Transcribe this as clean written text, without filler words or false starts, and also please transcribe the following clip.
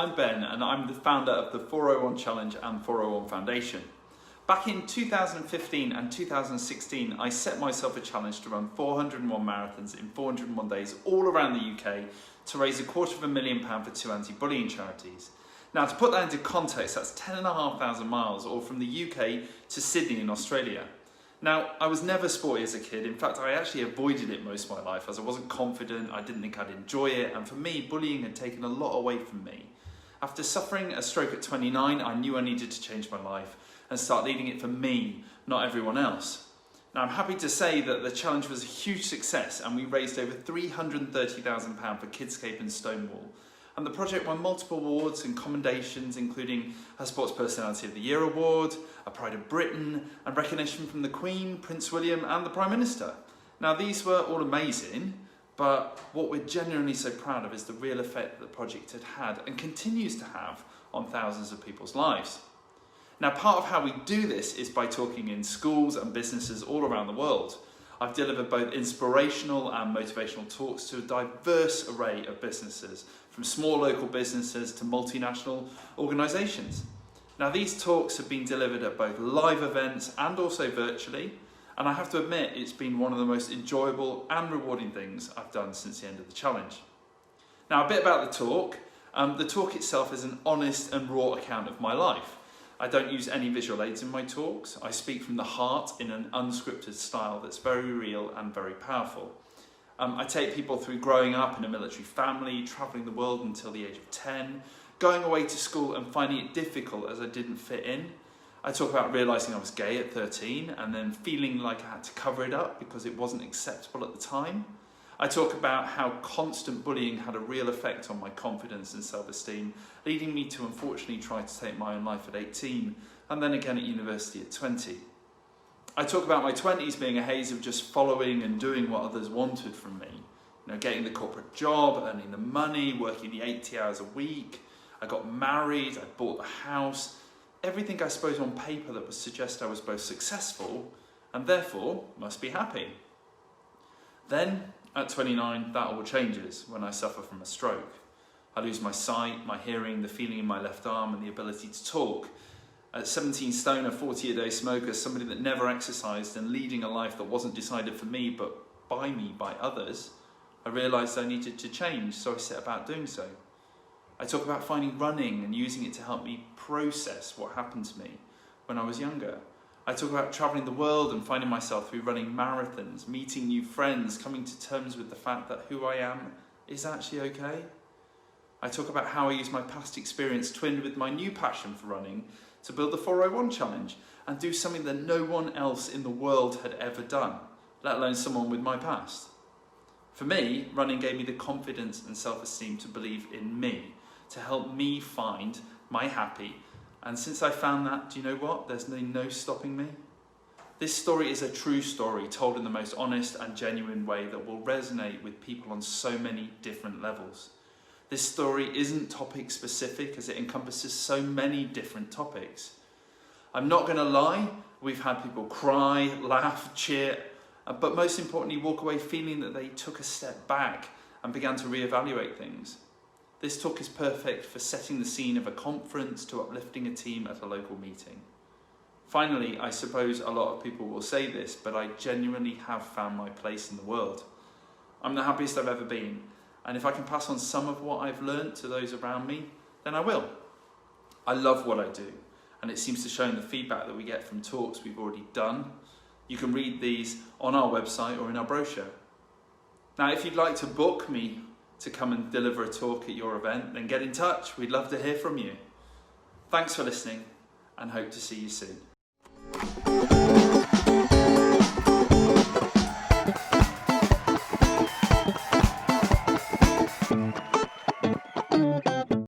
I'm Ben and I'm the founder of the 401 Challenge and 401 Foundation. Back in 2015 and 2016, I set myself a challenge to run 401 marathons in 401 days all around the UK to raise £250,000 for 2 anti-bullying charities. Now, to put that into context, that's 10,500 miles, or from the UK to Sydney in Australia. Now, I was never sporty as a kid. In fact, I actually avoided it most of my life as I wasn't confident, I didn't think I'd enjoy it, and for me, bullying had taken a lot away from me. After suffering a stroke at 29, I knew I needed to change my life and start leading it for me, not everyone else. Now, I'm happy to say that the challenge was a huge success and we raised over £330,000 for Kidscape and Stonewall. And the project won multiple awards and commendations, including a Sports Personality of the Year award, a Pride of Britain, and recognition from the Queen, Prince William, and the Prime Minister. Now, these were all amazing, but what we're genuinely so proud of is the real effect that the project had had and continues to have on thousands of people's lives. Now, part of how we do this is by talking in schools and businesses all around the world. I've delivered both inspirational and motivational talks to a diverse array of businesses, from small local businesses to multinational organisations. Now, these talks have been delivered at both live events and also virtually, and I have to admit it's been one of the most enjoyable and rewarding things I've done since the end of the challenge. Now, a bit about the talk. The talk itself is an honest and raw account of my life. I don't use any visual aids in my talks. I speak from the heart in an unscripted style that's very real and very powerful. I take people through growing up in a military family, travelling the world until the age of 10, going away to school and finding it difficult as I didn't fit in. I talk about realising I was gay at 13 and then feeling like I had to cover it up because it wasn't acceptable at the time. I talk about how constant bullying had a real effect on my confidence and self-esteem, leading me to unfortunately try to take my own life at 18 and then again at university at 20. I talk about my 20s being a haze of just following and doing what others wanted from me. You know, getting the corporate job, earning the money, working the 80 hours a week. I got married, I bought the house. Everything I suppose on paper that would suggest I was both successful and therefore must be happy. Then, at 29, that all changes when I suffer from a stroke. I lose my sight, my hearing, the feeling in my left arm and the ability to talk. At 17 stone, a 40-a-day smoker, somebody that never exercised and leading a life that wasn't decided for me but by me, by others, I realised I needed to change, so I set about doing so. I talk about finding running and using it to help me process what happened to me when I was younger. I talk about travelling the world and finding myself through running marathons, meeting new friends, coming to terms with the fact that who I am is actually okay. I talk about how I use my past experience twinned with my new passion for running to build the 401 Challenge and do something that no one else in the world had ever done, let alone someone with my past. For me, running gave me the confidence and self-esteem to believe in me, to help me find my happy. And since I found that, do you know what? There's no stopping me. This story is a true story told in the most honest and genuine way that will resonate with people on so many different levels. This story isn't topic specific as it encompasses so many different topics. I'm not going to lie, we've had people cry, laugh, cheer, but most importantly walk away feeling that they took a step back and began to reevaluate things. This talk is perfect for setting the scene of a conference to uplifting a team at a local meeting. Finally, I suppose a lot of people will say this, but I genuinely have found my place in the world. I'm the happiest I've ever been, and if I can pass on some of what I've learned to those around me, then I will. I love what I do, and it seems to show in the feedback that we get from talks we've already done. You can read these on our website or in our brochure. Now, if you'd like to book me to come and deliver a talk at your event, then get in touch. We'd love to hear from you. Thanks for listening and hope to see you soon.